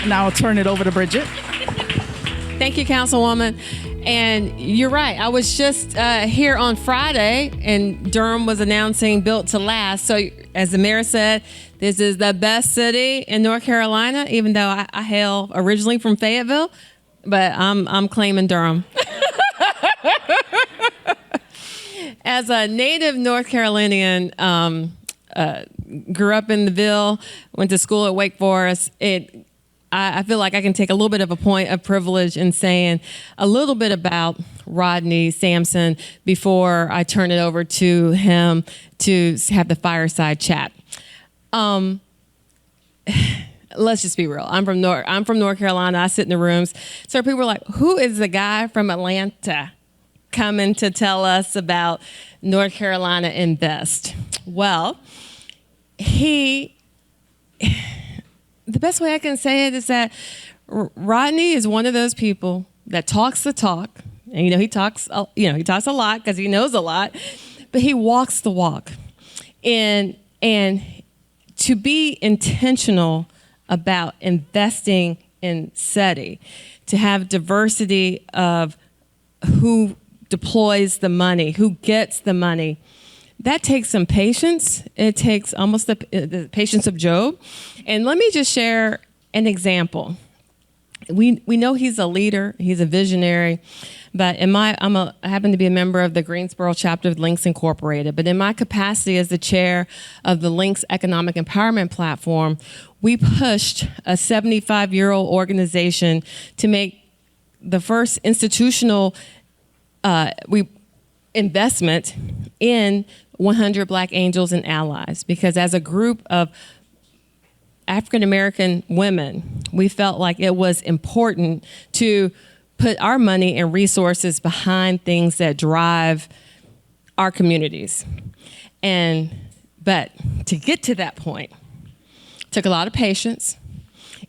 Now I'll turn it over to Bridget. Thank you, Councilwoman. And you're right. I was just here on Friday, and Durham was announcing Built to Last. So, as the mayor said, this is the best city in North Carolina, even though I hail originally from Fayetteville, but I'm claiming Durham. As a native North Carolinian, grew up in the Ville, went to school at Wake Forest. I feel like I can take a little bit of a point of privilege in saying a little bit about Rodney Sampson before I turn it over to him to have the fireside chat. Let's just be real. I'm from North Carolina. I sit in the rooms. So people are like, who is the guy from Atlanta coming to tell us about North Carolina Invest? Well, the best way I can say it is that Rodney is one of those people that talks the talk, and he talks a lot because he knows a lot, but he walks the walk. And to be intentional about investing in SETI, to have diversity of who deploys the money, who gets the money, that takes some patience. It takes almost the patience of Job. And let me just share an example. We know he's a leader, he's a visionary, but I happen to be a member of the Greensboro chapter of Links Incorporated. But in my capacity as the chair of the Links Economic Empowerment Platform, we pushed a 75-year-old organization to make the first institutional investment in 100 Black Angels and Allies, because as a group of African-American women, we felt like it was important to put our money and resources behind things that drive our communities. But to get to that point, took a lot of patience,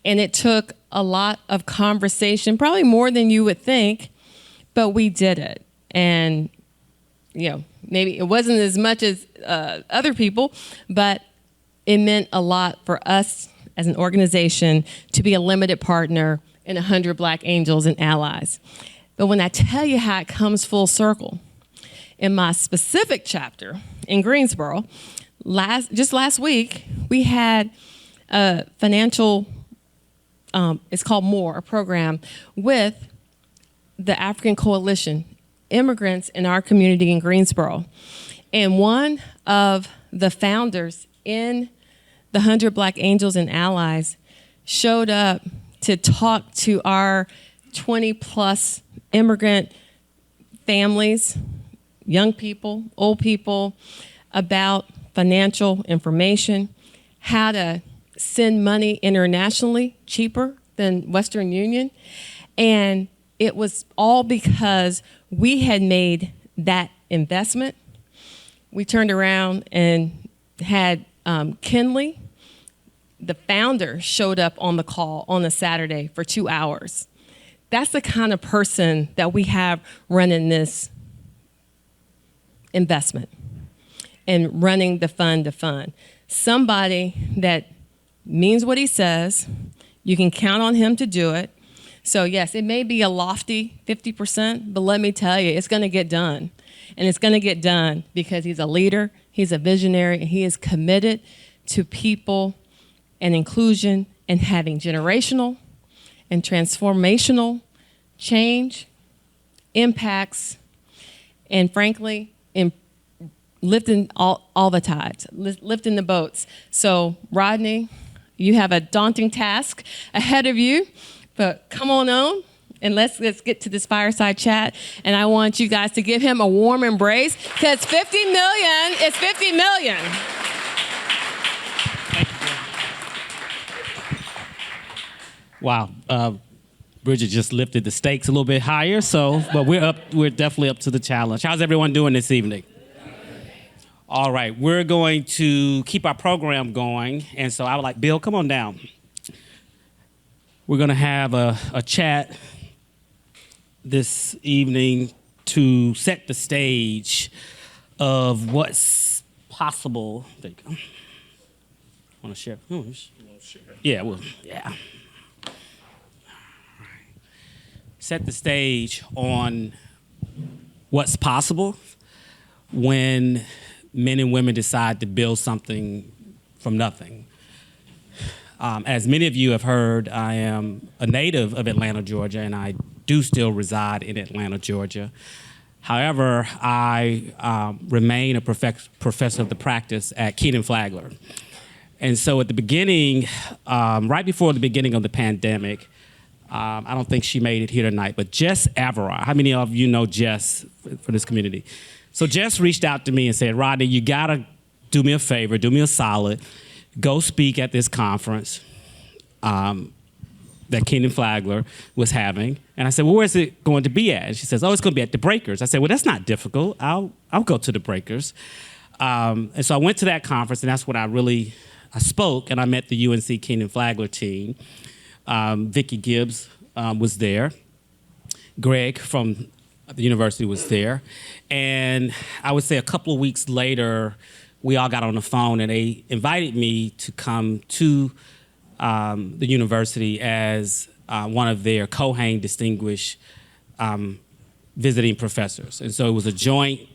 and it took a lot of conversation, probably more than you would think, but we did it. And maybe it wasn't as much as other people, but it meant a lot for us as an organization to be a limited partner in 100 Black Angels and Allies. But when I tell you how it comes full circle, in my specific chapter in Greensboro, just last week, we had a financial, it's called MORE, a program with the African Coalition, immigrants in our community in Greensboro. And one of the founders in the 100 Black Angels and Allies showed up to talk to our 20-plus immigrant families, young people, old people, about financial information, how to send money internationally cheaper than Western Union. And it was all because we had made that investment. We turned around and had Kinley, the founder, showed up on the call on a Saturday for 2 hours. That's the kind of person that we have running this investment and running the fund to fund. Somebody that means what he says. You can count on him to do it. So yes, it may be a lofty 50%, but let me tell you, it's going to get done. And it's going to get done because he's a leader, he's a visionary, and he is committed to people and inclusion and having generational and transformational change, impacts, and frankly, in lifting all the tides, lifting the boats. So Rodney, you have a daunting task ahead of you. But come on and let's get to this fireside chat. And I want you guys to give him a warm embrace because $50 million is $50 million. Wow. Bridget just lifted the stakes a little bit higher. But we're definitely up to the challenge. How's everyone doing this evening? All right. We're going to keep our program going. And so I would like, Bill, come on down. We're going to have a chat this evening to set the stage of what's possible. There you go. Want to share? Yeah, well, yeah. set the stage on what's possible when men and women decide to build something from nothing. As many of you have heard, I am a native of Atlanta, Georgia, and I do still reside in Atlanta, Georgia. However, I remain a professor of the practice at Flagler. And so at the beginning, right before the beginning of the pandemic, I don't think she made it here tonight, but Jess Averard, how many of you know Jess for this community? So Jess reached out to me and said, Rodney, you gotta do me a favor, do me a solid, go speak at this conference that Flagler was having. And I said, well, where's it going to be at? And she says, oh, it's gonna be at the Breakers. I said, well, that's not difficult. I'll go to the Breakers. And so I went to that conference, and that's when I spoke, and I met the UNC Flagler team. Vicki Gibbs was there. Greg from the university was there. And I would say a couple of weeks later, we all got on the phone, and they invited me to come to the university as one of their Cohane Distinguished visiting professors. And so it was a joint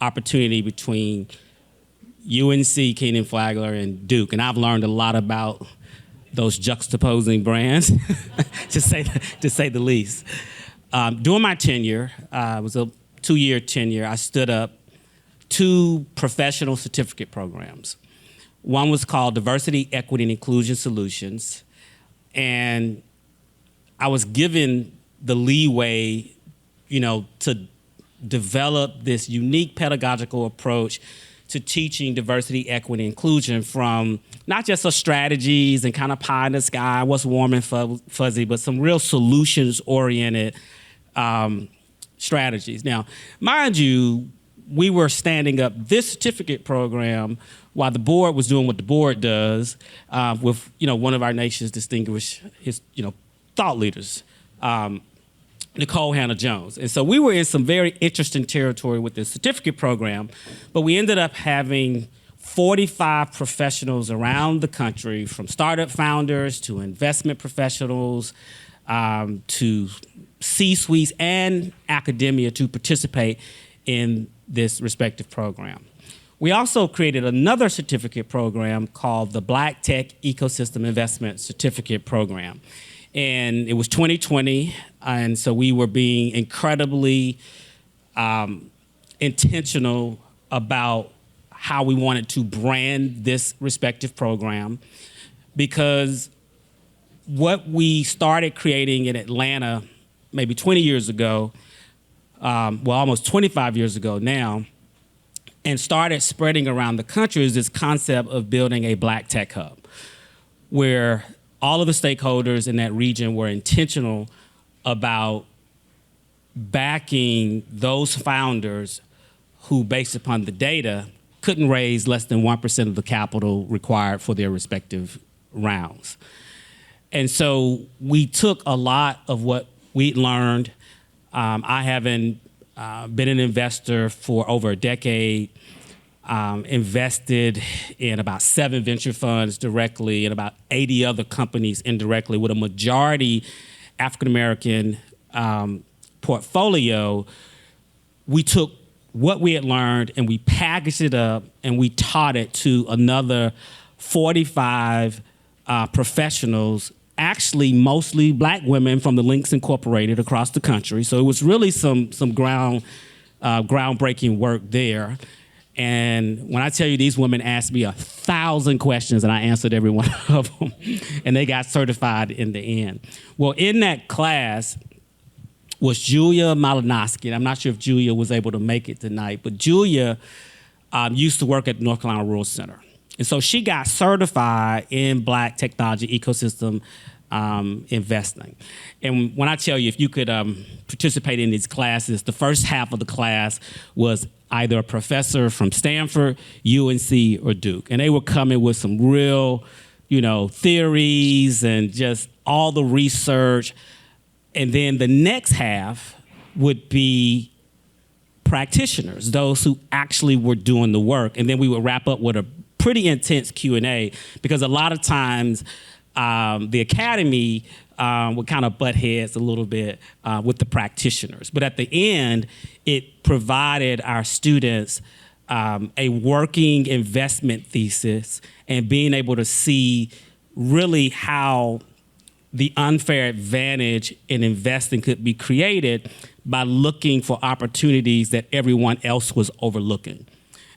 opportunity between UNC, Flagler, and Duke. And I've learned a lot about those juxtaposing brands, to say the least. During my tenure, it was a 2-year tenure, I stood up 2 professional certificate programs. One was called Diversity, Equity, and Inclusion Solutions. And I was given the leeway, to develop this unique pedagogical approach to teaching diversity, equity, and inclusion from not just the strategies and kind of pie in the sky, what's warm and fuzzy, but some real solutions-oriented strategies. Now, mind you, we were standing up this certificate program while the board was doing what the board does with, one of our nation's distinguished, thought leaders, Nicole Hannah-Jones. And so we were in some very interesting territory with this certificate program, but we ended up having 45 professionals around the country, from startup founders to investment professionals to C-suites and academia, to participate in this respective program. We also created another certificate program called the Black Tech Ecosystem Investment Certificate Program. And it was 2020, and so we were being incredibly intentional about how we wanted to brand this respective program, because what we started creating in Atlanta maybe 20 years ago, almost 25 years ago now, and started spreading around the country, is this concept of building a Black Tech Hub, where all of the stakeholders in that region were intentional about backing those founders who, based upon the data, couldn't raise less than 1% of the capital required for their respective rounds. And so we took a lot of what we'd learned. I haven't been an investor for over a decade, invested in about 7 venture funds directly and about 80 other companies indirectly, with a majority African-American portfolio. We took what we had learned and we packaged it up and we taught it to another 45 professionals, actually mostly Black women from the Links Incorporated across the country. So it was really some groundbreaking work there. And when I tell you, these women asked me 1,000 questions and I answered every one of them, and they got certified in the end. Well, in that class was Julia Malinowski, and I'm not sure if Julia was able to make it tonight, but Julia used to work at the North Carolina Rural Center. And so she got certified in Black technology ecosystem investing. And when I tell you, if you could participate in these classes, the first half of the class was either a professor from Stanford, UNC, or Duke. And they were coming with some real, theories and just all the research. And then the next half would be practitioners, those who actually were doing the work. And then we would wrap up with a pretty intense Q&A, because a lot of times the academy would kind of butt heads a little bit with the practitioners. But at the end, it provided our students a working investment thesis and being able to see really how the unfair advantage in investing could be created by looking for opportunities that everyone else was overlooking.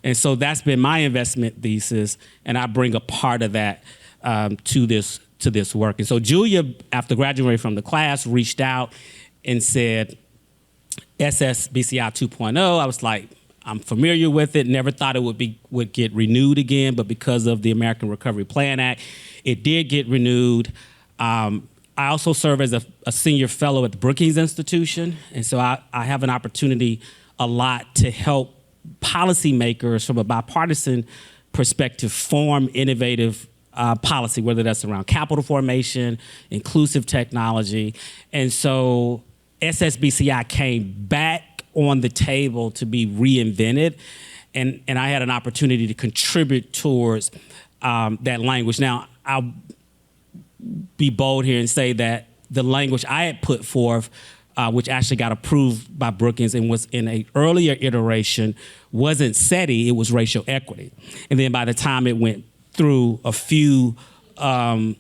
And so that's been my investment thesis, and I bring a part of that to this work. And so Julia, after graduating from the class, reached out and said, SSBCI 2.0. I was like, I'm familiar with it, never thought it would get renewed again, but because of the American Recovery Plan Act, it did get renewed. I also serve as a senior fellow at the Brookings Institution, and so I have an opportunity a lot to help policymakers from a bipartisan perspective form innovative policy, whether that's around capital formation, inclusive technology. And so SSBCI came back on the table to be reinvented, and I had an opportunity to contribute towards that language. Now, I'll be bold here and say that the language I had put forth, which actually got approved by Brookings and was in an earlier iteration, wasn't SETI, it was racial equity. And then by the time it went through a few, folks,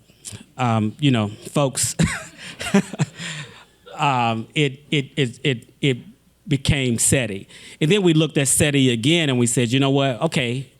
it became SETI. And then we looked at SETI again and we said, you know what, okay,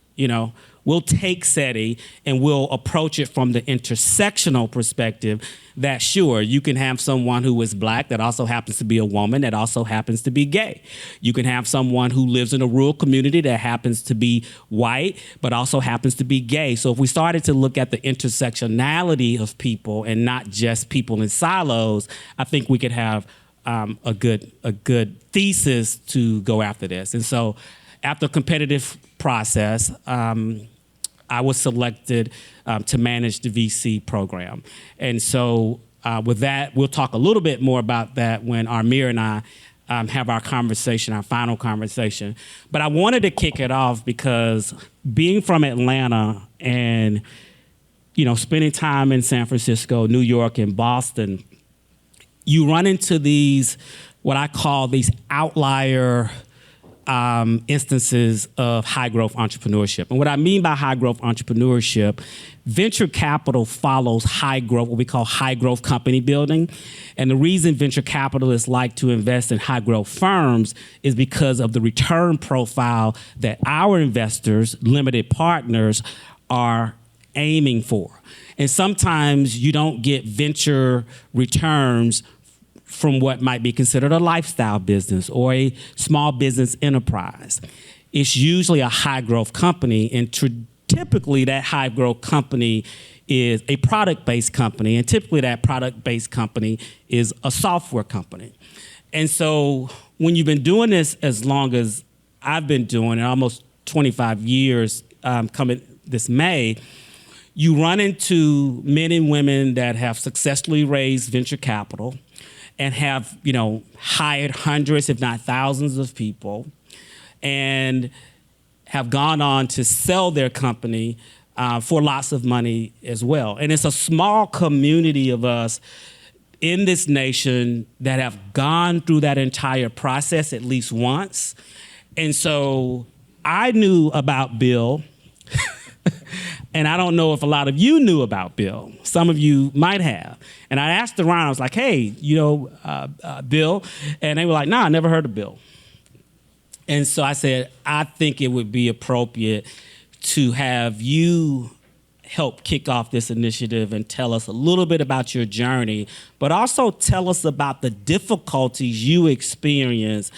we'll take SETI and we'll approach it from the intersectional perspective that, sure, you can have someone who is black that also happens to be a woman that also happens to be gay. You can have someone who lives in a rural community that happens to be white but also happens to be gay. So if we started to look at the intersectionality of people and not just people in silos, I think we could have a good thesis to go after this. And so after a competitive process, I was selected to manage the VC program. And so with that, we'll talk a little bit more about that when Amir and I have our conversation, our final conversation. But I wanted to kick it off because being from Atlanta and, spending time in San Francisco, New York, and Boston, you run into these, what I call these outlier instances of high growth entrepreneurship. And what I mean by high growth entrepreneurship, venture capital follows high growth, what we call high growth company building. And the reason venture capitalists like to invest in high growth firms is because of the return profile that our investors, limited partners, are aiming for. And sometimes you don't get venture returns from what might be considered a lifestyle business or a small business enterprise. It's usually a high growth company, and typically that high growth company is a product-based company, and typically that product-based company is a software company. And so when you've been doing this as long as I've been doing it, almost 25 years coming this May, you run into men and women that have successfully raised venture capital and have, hired hundreds, if not thousands of people, and have gone on to sell their company for lots of money as well. And it's a small community of us in this nation that have gone through that entire process at least once. And so I knew about Bill, and I don't know if a lot of you knew about Bill. Some of you might have. And I asked around, I was like, hey, Bill? And they were like, nah, I never heard of Bill. And so I said, I think it would be appropriate to have you help kick off this initiative and tell us a little bit about your journey, but also tell us about the difficulties you experience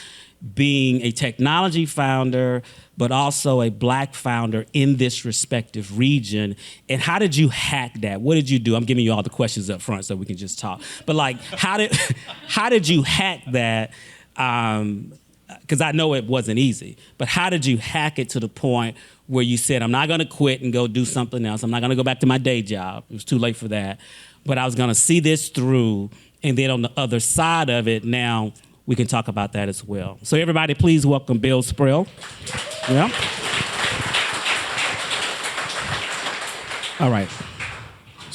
being a technology founder, but also a black founder in this respective region. And how did you hack that? What did you do? I'm giving you all the questions up front so we can just talk. But how did you hack that? Because I know it wasn't easy, but how did you hack it to the point where you said, I'm not gonna quit and go do something else. I'm not gonna go back to my day job. It was too late for that. But I was gonna see this through, and then on the other side of it, now we can talk about that as well. So everybody, please welcome Bill Spruill. Yeah. All right.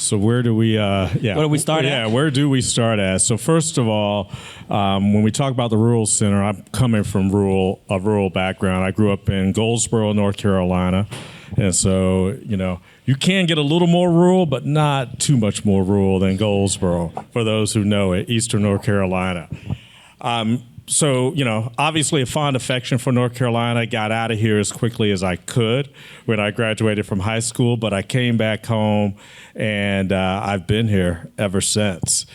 So where do we? Where do we start at? Yeah, where do we start at? So first of all, when we talk about the Rural Center, I'm coming from a rural background. I grew up in Goldsboro, North Carolina, and so you can get a little more rural, but not too much more rural than Goldsboro. For those who know it, Eastern North Carolina. So, obviously a fond affection for North Carolina. I got out of here as quickly as I could when I graduated from high school, but I came back home and I've been here ever since.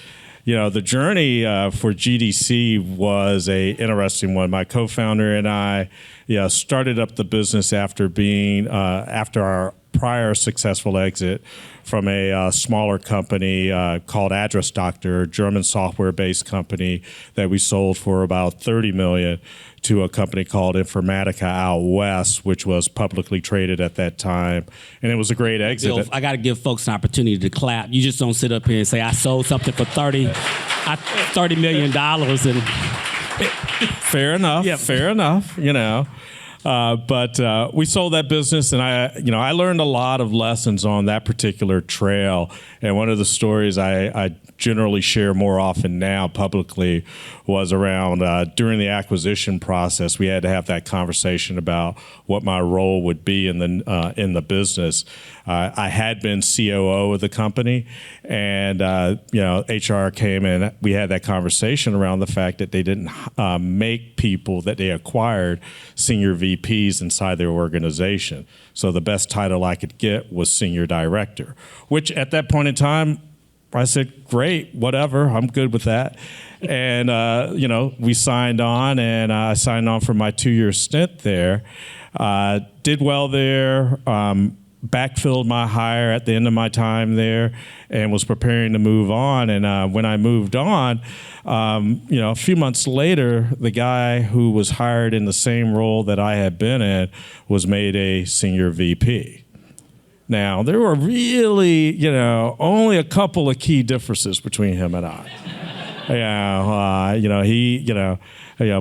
The journey for GDC was a interesting one. My co-founder and I started up the business after our prior successful exit from a smaller company called Address Doctor, a German software-based company that we sold for about $30 million to a company called Informatica out west, which was publicly traded at that time. And it was a great exit. Bill, I got to give folks an opportunity to clap. You just don't sit up here and say, I sold something for $30 million. And Fair enough. Yep. Fair enough. But we sold that business, and I learned a lot of lessons on that particular trail. And one of the stories I generally share more often now publicly was around during the acquisition process. We had to have that conversation about what my role would be in the business. I had been COO of the company, and HR came in. We had that conversation around the fact that they didn't make people that they acquired senior VPs inside their organization. So the best title I could get was senior director, which at that point in time, I said, great, whatever, I'm good with that. And, we signed on, and I signed on for my 2-year stint there. Did well there, backfilled my hire at the end of my time there, and was preparing to move on. And when I moved on, a few months later, the guy who was hired in the same role that I had been in was made a senior VP. Now, there were really, only a couple of key differences between him and I.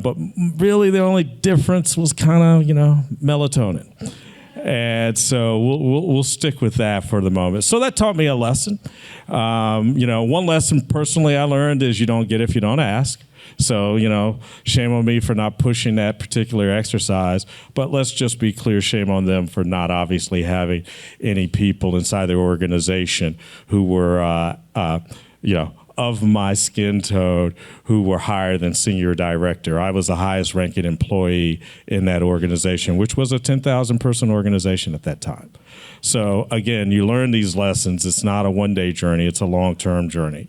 But really the only difference was kind of, melatonin. And so we'll stick with that for the moment. So that taught me a lesson. One lesson personally I learned is you don't get if you don't ask. So, shame on me for not pushing that particular exercise. But let's just be clear, shame on them for not obviously having any people inside their organization who were, of my skin tone, who were higher than senior director. I was the highest ranking employee in that organization, which was a 10,000 person organization at that time. So again, you learn these lessons. It's not a one-day journey. It's a long-term journey.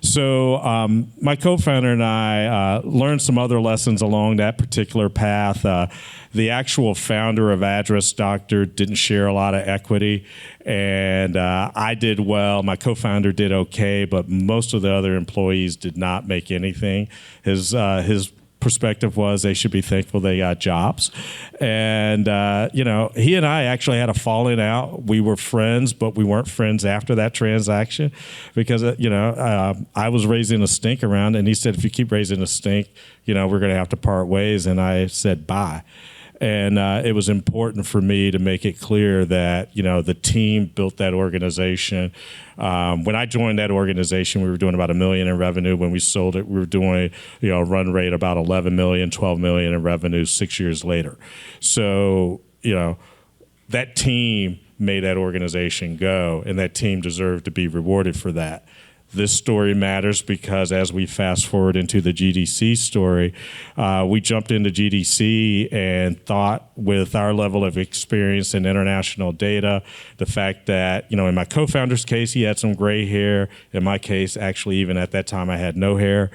So my co-founder and I learned some other lessons along that particular path. The actual founder of Address Doctor didn't share a lot of equity, and I did well. My co-founder did okay, but most of the other employees did not make anything. His perspective was they should be thankful they got jobs. And, he and I actually had a falling out. We were friends, but we weren't friends after that transaction because, I was raising a stink around, and he said, if you keep raising a stink, we're going to have to part ways. And I said, bye. And it was important for me to make it clear that, the team built that organization. When I joined that organization, we were doing about $1 million in revenue. When we sold it, we were doing, a run rate about 11 million, 12 million in revenue 6 years later. So, that team made that organization go, and that team deserved to be rewarded for that. This story matters because as we fast forward into the GDC story, we jumped into GDC and thought with our level of experience in international data, the fact that, in my co-founder's case, he had some gray hair. In my case, actually, even at that time, I had no hair.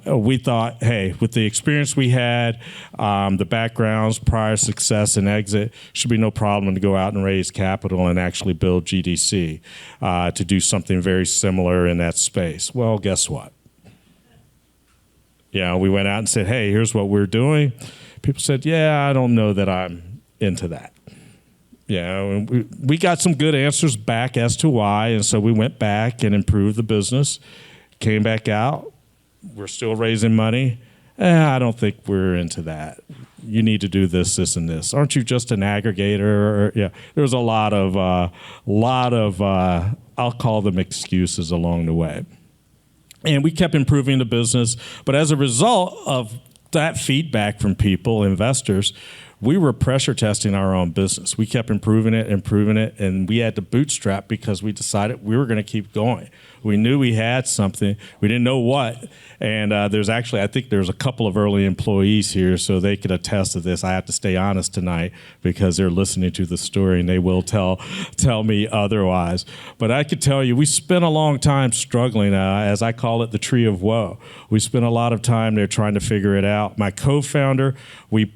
We thought, hey, with the experience we had, the backgrounds, prior success and exit, should be no problem to go out and raise capital and actually build GDC to do something very similar in that space. Well, guess what? We went out and said, hey, here's what we're doing. People said, yeah, I don't know that I'm into that. And we got some good answers back as to why, and so we went back and improved the business, came back out. We're still raising money. I don't think we're into that. You need to do this, this, and this. Aren't you just an aggregator? Yeah, there was a lot of I'll call them excuses along the way. And we kept improving the business. But as a result of that feedback from people, investors, we were pressure testing our own business. We kept improving it, and we had to bootstrap because we decided we were going to keep going. We knew we had something. We didn't know what. And I think there's a couple of early employees here, so they could attest to this. I have to stay honest tonight because they're listening to the story, and they will tell me otherwise. But I could tell you, we spent a long time struggling, as I call it, the tree of woe. We spent a lot of time there trying to figure it out. My co-founder, we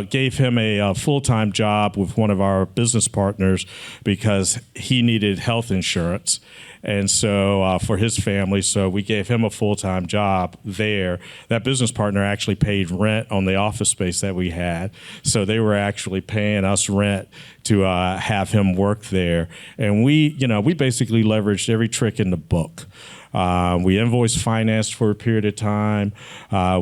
gave him a full-time job with one of our business partners because he needed health insurance. And so for his family, so we gave him a full-time job there. That business partner actually paid rent on the office space that we had. So they were actually paying us rent to have him work there. And we basically leveraged every trick in the book. We invoice financed for a period of time.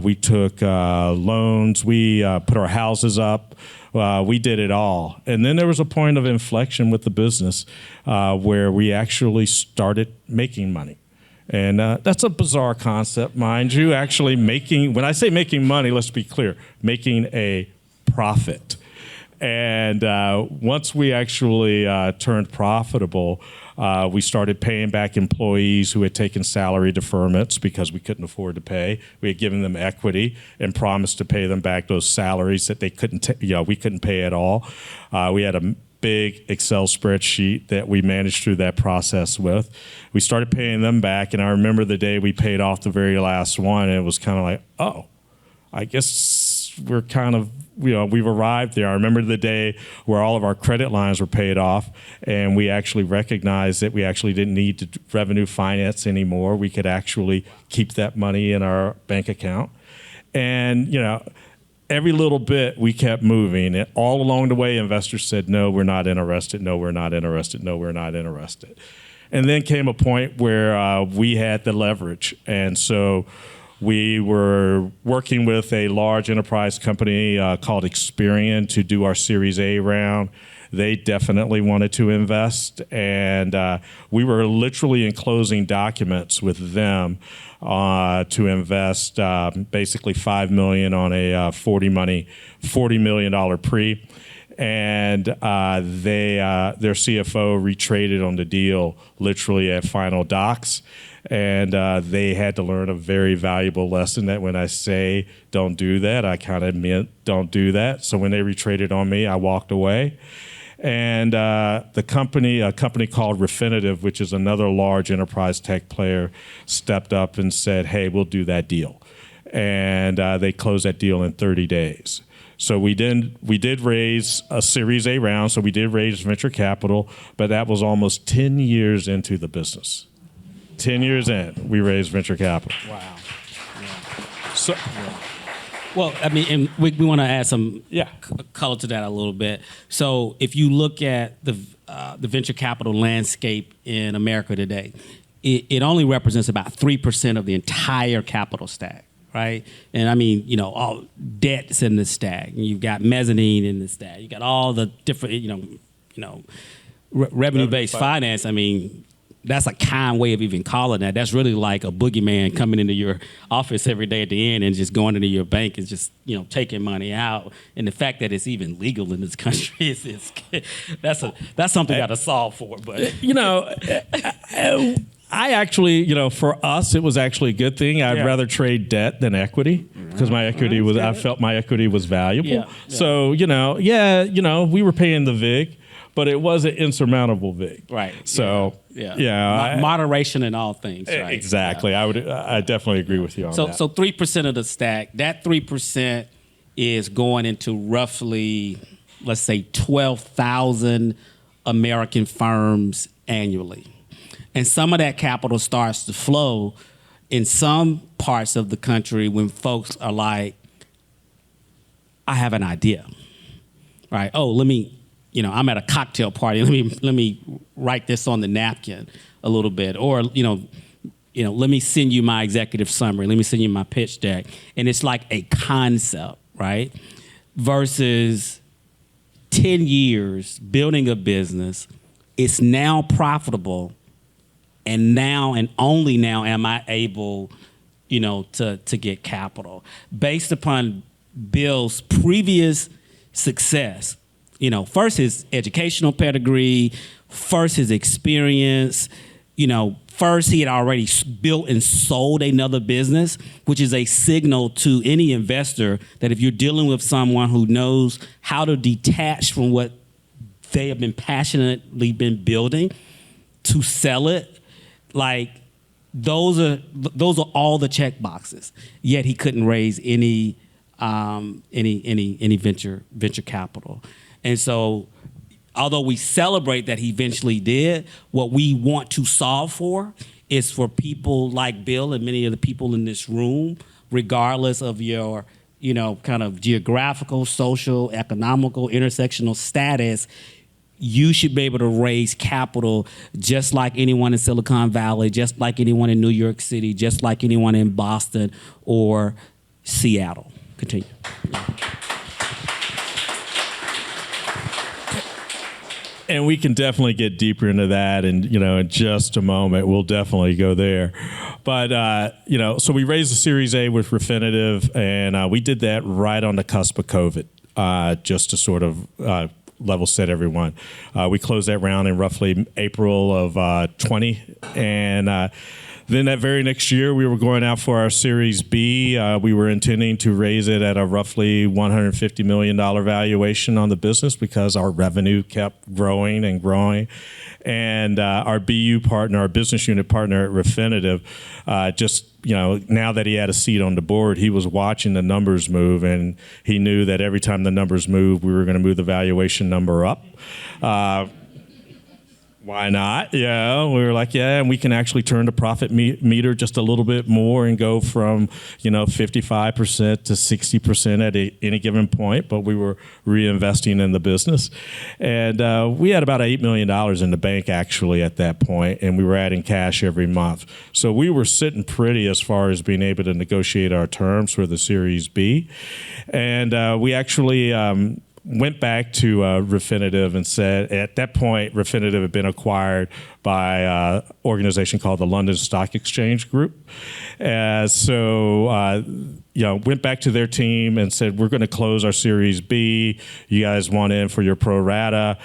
We took loans. We put our houses up. We did it all. And then there was a point of inflection with the business where we actually started making money. And that's a bizarre concept, mind you, actually when I say making money, let's be clear, making a profit. And once we actually turned profitable, we started paying back employees who had taken salary deferments because we couldn't afford to pay. We had given them equity and promised to pay them back those salaries that they we couldn't pay at all. We had a big Excel spreadsheet that we managed through that process with. We started paying them back, and I remember the day we paid off the very last one, and it was kind of like, oh, I guess we're kind of, we've arrived there. I remember the day where all of our credit lines were paid off, and we actually recognized that we actually didn't need to revenue finance anymore. We could actually keep that money in our bank account. And, every little bit we kept moving. And all along the way, investors said, no, we're not interested. No, we're not interested. No, we're not interested. And then came a point where we had the leverage. And so we were working with a large enterprise company called Experian to do our Series A round. They definitely wanted to invest, and we were literally in closing documents with them to invest basically $5 million on a $40 million pre. And their CFO retraded on the deal literally at final docs. And they had to learn a very valuable lesson that when I say don't do that, I kind of meant don't do that. So when they retraded on me, I walked away. And a company called Refinitiv, which is another large enterprise tech player, stepped up and said, hey, we'll do that deal. And they closed that deal in 30 days. So we did raise a Series A round, so we did raise venture capital, but that was almost 10 years into the business. 10 years in, we raised venture capital. Wow. Yeah. So, yeah. Well, I mean, and we want to add some color to that a little bit. So if you look at the venture capital landscape in America today, it only represents about 3% of the entire capital stack, right? And I mean, all debt's in the stack. You've got mezzanine in the stack. You got all the different, revenue-based finance. I mean, that's a kind way of even calling that. That's really like a boogeyman coming into your office every day at the end and just going into your bank and just, taking money out. And the fact that it's even legal in this country is that's something you got to solve for. But I actually, for us, it was actually a good thing. I'd rather trade debt than equity because I felt my equity was valuable. Yeah. So, we were paying the VIG, but it was an insurmountable VIG. Right. So, moderation in all things. Right? Exactly. Yeah. I definitely agree with you on that. So 3% of the stack, that 3% is going into roughly, let's say, 12,000 American firms annually. And some of that capital starts to flow in some parts of the country when folks are like, I have an idea, right? Oh, let me, I'm at a cocktail party. Let me write this on the napkin a little bit. Or, let me send you my executive summary. Let me send you my pitch deck. And it's like a concept, right? Versus 10 years building a business. It's now profitable. And now and only now am I able, to get capital. Based upon Bill's previous success, first his educational pedigree, first his experience, first he had already built and sold another business, which is a signal to any investor that if you're dealing with someone who knows how to detach from what they have been passionately been building to sell it, like those are all the check boxes. Yet he couldn't raise any venture capital. And so although we celebrate that he eventually did, what we want to solve for is for people like Bill and many of the people in this room, regardless of your, kind of geographical, social, economical, intersectional status, you should be able to raise capital just like anyone in Silicon Valley, just like anyone in New York City, just like anyone in Boston or Seattle. Continue. And we can definitely get deeper into that, and in just a moment, we'll definitely go there. But so we raised a Series A with Refinitiv, and we did that right on the cusp of COVID, just to sort of level set everyone. We closed that round in roughly April of 20, and then that very next year, we were going out for our Series B. We were intending to raise it at a roughly $150 million valuation on the business because our revenue kept growing and growing. And our BU partner, our business unit partner at Refinitiv, now that he had a seat on the board, he was watching the numbers move, and he knew that every time the numbers moved, we were going to move the valuation number up. Why not? Yeah, we were like, and we can actually turn the profit meter just a little bit more and go from, 55% to 60% at any given point. But we were reinvesting in the business. And we had about $8 million in the bank actually at that point, and we were adding cash every month. So we were sitting pretty as far as being able to negotiate our terms for the Series B. And we actually went back to Refinitiv and said, at that point, Refinitiv had been acquired by an organization called the London Stock Exchange Group. Went back to their team and said, we're going to close our Series B. You guys want in for your pro rata.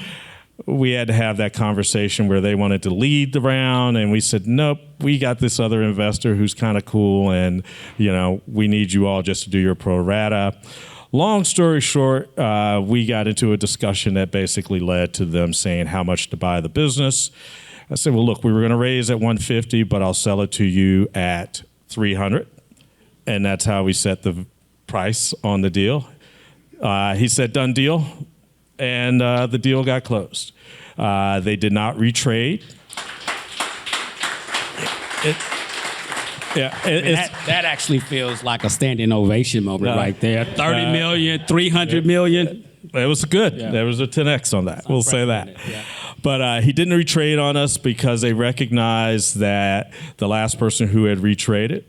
We had to have that conversation where they wanted to lead the round, and we said, nope, we got this other investor who's kind of cool, and, we need you all just to do your pro rata. Long story short, we got into a discussion that basically led to them saying how much to buy the business. I said, well, look, we were going to raise at 150, but I'll sell it to you at 300. And that's how we set the price on the deal. He said, done deal. And the deal got closed. They did not retrade. That actually feels like a standing ovation moment right there. 30 million, 300 million. It was good. Yeah. There was a 10X on that. We'll say that. Yeah. But he didn't retrade on us because they recognized that the last person who had retraded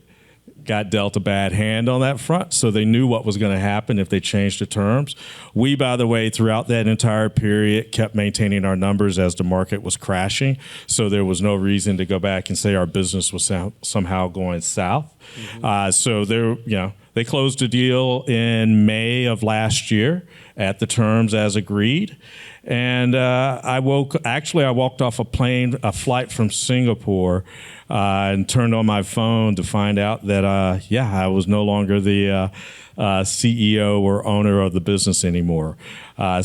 got dealt a bad hand on that front, so they knew what was going to happen if they changed the terms. We, by the way, throughout that entire period, kept maintaining our numbers as the market was crashing, so there was no reason to go back and say our business was somehow going south. Mm-hmm. They closed the deal in May of last year at the terms as agreed. And I walked off a flight from Singapore and turned on my phone to find out that, I was no longer the CEO or owner of the business anymore. A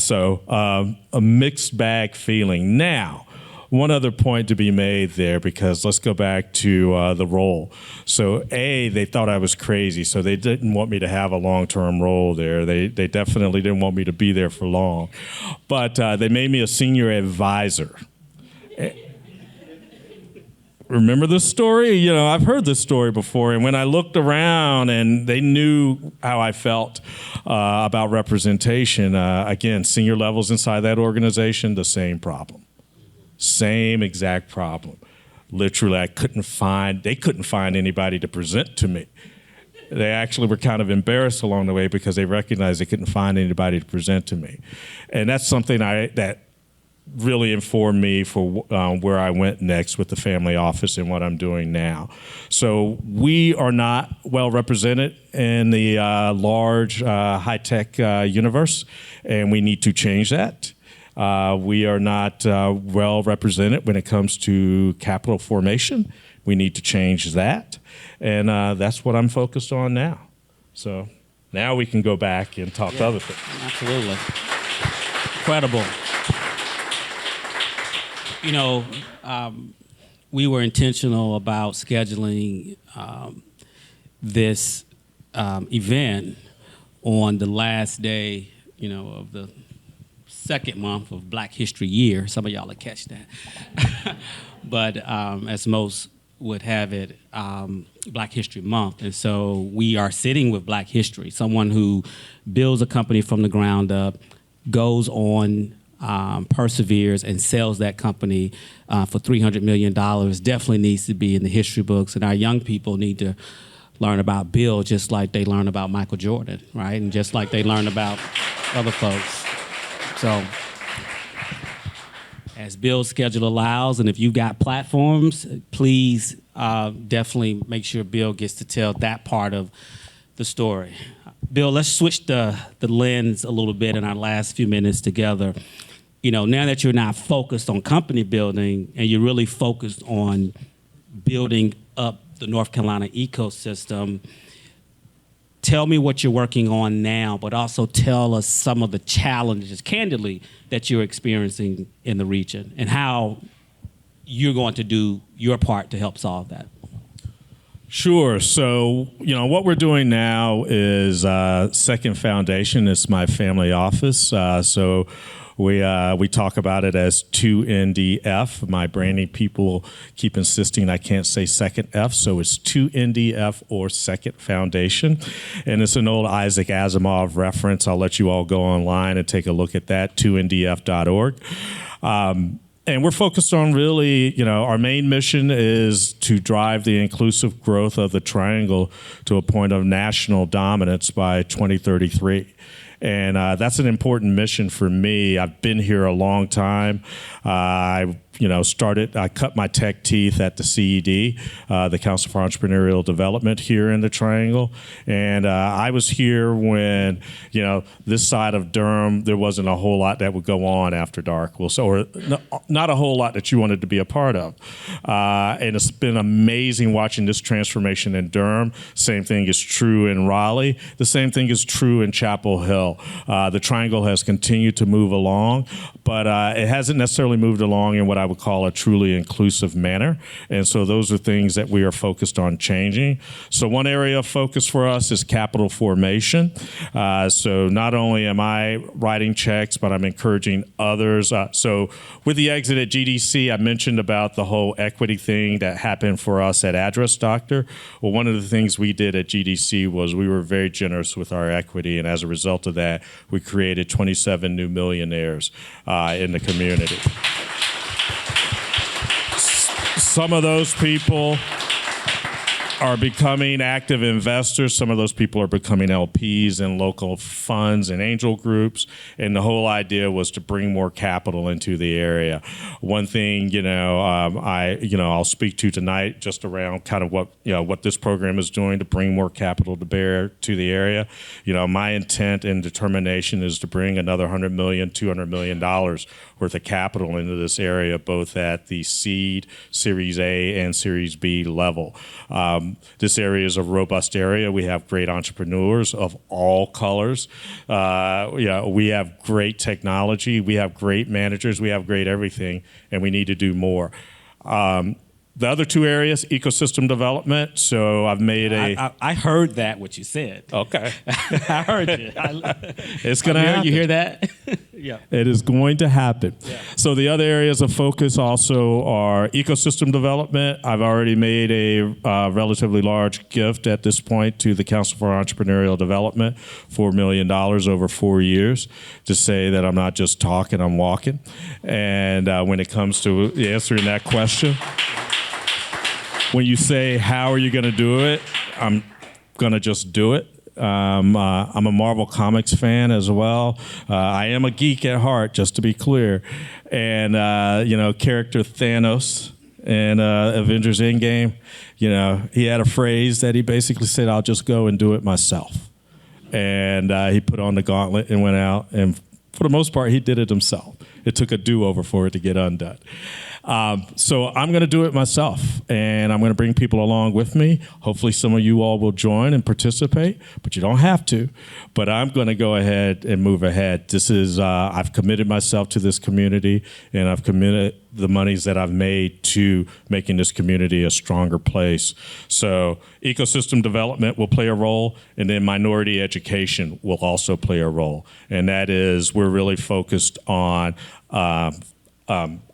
mixed bag feeling. Now, one other point to be made there, because let's go back to the role. So they thought I was crazy, so they didn't want me to have a long-term role there. They definitely didn't want me to be there for long. But they made me a senior advisor. Remember this story? I've heard this story before, and when I looked around and they knew how I felt about representation, again, senior levels inside that organization, the same problem. Same exact problem. literally they couldn't find anybody to present to me. They actually were kind of embarrassed along the way because they recognized they couldn't find anybody to present to me. And that's something that really informed me for where I went next with the family office and what I'm doing now. So we are not well represented in the large high-tech universe, and we need to change that. We are not well represented when it comes to capital formation. We need to change that. And that's what I'm focused on now. So now we can go back and talk other things. Absolutely. Incredible. You know, we were intentional about scheduling this event on the last day, you know, of the second month of Black History Year. Some of y'all will catch that. But as most would have it, Black History Month. And so we are sitting with Black History, someone who builds a company from the ground up, goes on, perseveres, and sells that company for $300 million, definitely needs to be in the history books. And our young people need to learn about Bill just like they learn about Michael Jordan, right? And just like they learn about other folks. So as Bill's schedule allows, and if you've got platforms, please definitely make sure Bill gets to tell that part of the story. Bill, let's switch the lens a little bit in our last few minutes together. You know, now that you're not focused on company building and you're really focused on building up the North Carolina ecosystem, tell me what you're working on now, but also tell us some of the challenges, candidly, that you're experiencing in the region and how you're going to do your part to help solve that. Sure. So, you know, what we're doing now is Second Foundation. It's my family office. So we talk about it as 2NDF. My branding people keep insisting I can't say second F, so it's 2NDF or Second Foundation. And it's an old Isaac Asimov reference. I'll let you all go online and take a look at that, 2ndf.org. And we're focused on really, you know, our main mission is to drive the inclusive growth of the Triangle to a point of national dominance by 2033. And that's an important mission for me. I've been here a long time. I cut my tech teeth at the CED, the Council for Entrepreneurial Development here in the Triangle. And I was here when, you know, this side of Durham, there wasn't a whole lot that would go on after dark. Not a whole lot that you wanted to be a part of. And it's been amazing watching this transformation in Durham. Same thing is true in Raleigh. The same thing is true in Chapel Hill. The Triangle has continued to move along, but it hasn't necessarily moved along in what I would call a truly inclusive manner. And so those are things that we are focused on changing. So one area of focus for us is capital formation. So not only am I writing checks, but I'm encouraging others. So with the exit at GDC, I mentioned about the whole equity thing that happened for us at Address Doctor. Well, one of the things we did at GDC was we were very generous with our equity. And as a result of that, we created 27 new millionaires in the community. Some of those people are becoming active investors. Some of those people are becoming LPs in local funds and angel groups. And the whole idea was to bring more capital into the area. One thing, I'll speak to tonight just around kind of what this program is doing to bring more capital to bear to the area. You know, my intent and determination is to bring another $100 million, $200 million worth of capital into this area, both at the seed, Series A, and Series B level. This area is a robust area. We have great entrepreneurs of all colors. We have great technology. We have great managers. We have great everything, and we need to do more. The other two areas, ecosystem development. So I've made I heard that, what you said. Okay. I heard you. It's going to happen. You hear that? Yeah. It is going to happen. Yeah. So the other areas of focus also are ecosystem development. I've already made a relatively large gift at this point to the Council for Entrepreneurial Development, $4 million over 4 years, to say that I'm not just talking, I'm walking. And when it comes to answering that question, when you say, how are you going to do it? I'm going to just do it. I'm a Marvel Comics fan as well. I am a geek at heart, just to be clear. And, character Thanos in Avengers Endgame, he had a phrase that he basically said, I'll just go and do it myself. And he put on the gauntlet and went out. And for the most part, he did it himself. It took a do-over for it to get undone. So I'm going to do it myself, and I'm going to bring people along with me. Hopefully some of you all will join and participate, but you don't have to. But I'm going to go ahead and move ahead. This is, I've committed myself to this community, and I've committed the monies that I've made to making this community a stronger place. So ecosystem development will play a role, and then minority education will also play a role. And that is, we're really focused on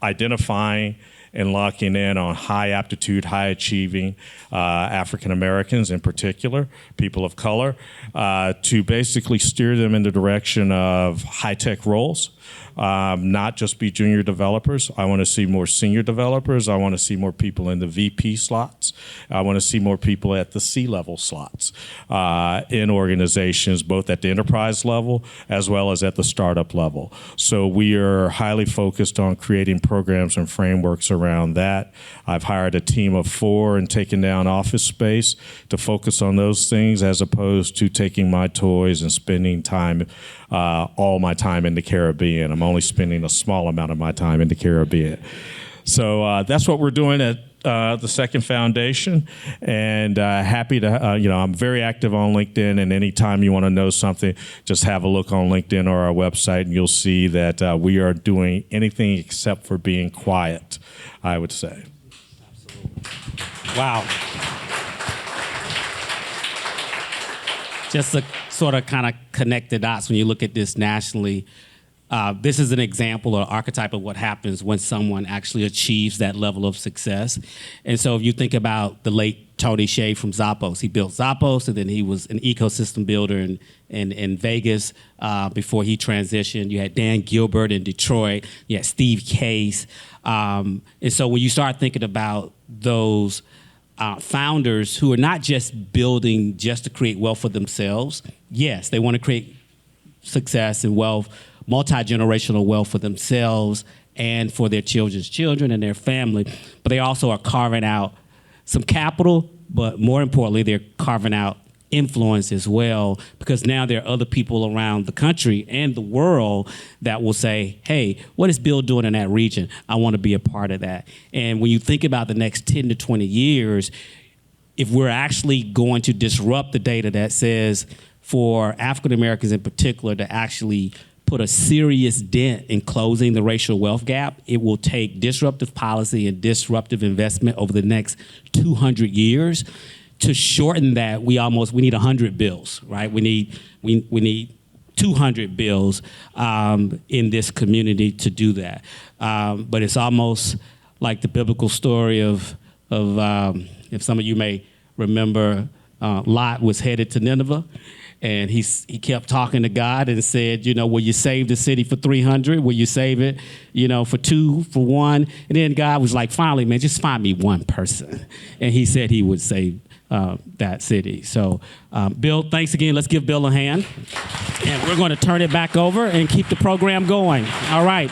identifying and locking in on high aptitude, high achieving African Americans in particular, people of color, to basically steer them in the direction of high tech roles. Not just be junior developers. I want to see more senior developers. I want to see more people in the VP slots. I want to see more people at the C-level slots in organizations, both at the enterprise level as well as at the startup level. So we are highly focused on creating programs and frameworks around that. I've hired a team of 4 and taken down office space to focus on those things, as opposed to taking my toys and spending time, all my time in the Caribbean. I'm only spending a small amount of my time in the Caribbean. So that's what we're doing at the Second Foundation, and happy to, I'm very active on LinkedIn, and anytime you want to know something, just have a look on LinkedIn or our website, and you'll see that we are doing anything except for being quiet, I would say. Absolutely. Wow. Just to sort of kind of connect the dots when you look at this nationally, this is an example or archetype of what happens when someone actually achieves that level of success. And so if you think about the late Tony Hsieh from Zappos, he built Zappos, and then he was an ecosystem builder in Vegas before he transitioned. You had Dan Gilbert in Detroit. You had Steve Case. And so when you start thinking about those founders who are not just building just to create wealth for themselves, yes, they want to create success and wealth, multi-generational wealth for themselves and for their children's children and their family, but they also are carving out some capital, but more importantly, they're carving out influence as well, because now there are other people around the country and the world that will say, hey, what is Bill doing in that region? I want to be a part of that. And when you think about the next 10 to 20 years, if we're actually going to disrupt the data that says for African Americans in particular to actually put a serious dent in closing the racial wealth gap, it will take disruptive policy and disruptive investment over the next 200 years. To shorten that, we need 100 bills, right? We need 200 bills in this community to do that. But it's almost like the biblical story of if some of you may remember, Lot was headed to Nineveh. And he kept talking to God and said, will you save the city for 300? Will you save it, for 2, for 1? And then God was like, finally, man, just find me one person. And he said he would save that city. So, Bill, thanks again. Let's give Bill a hand. And we're going to turn it back over and keep the program going. All right.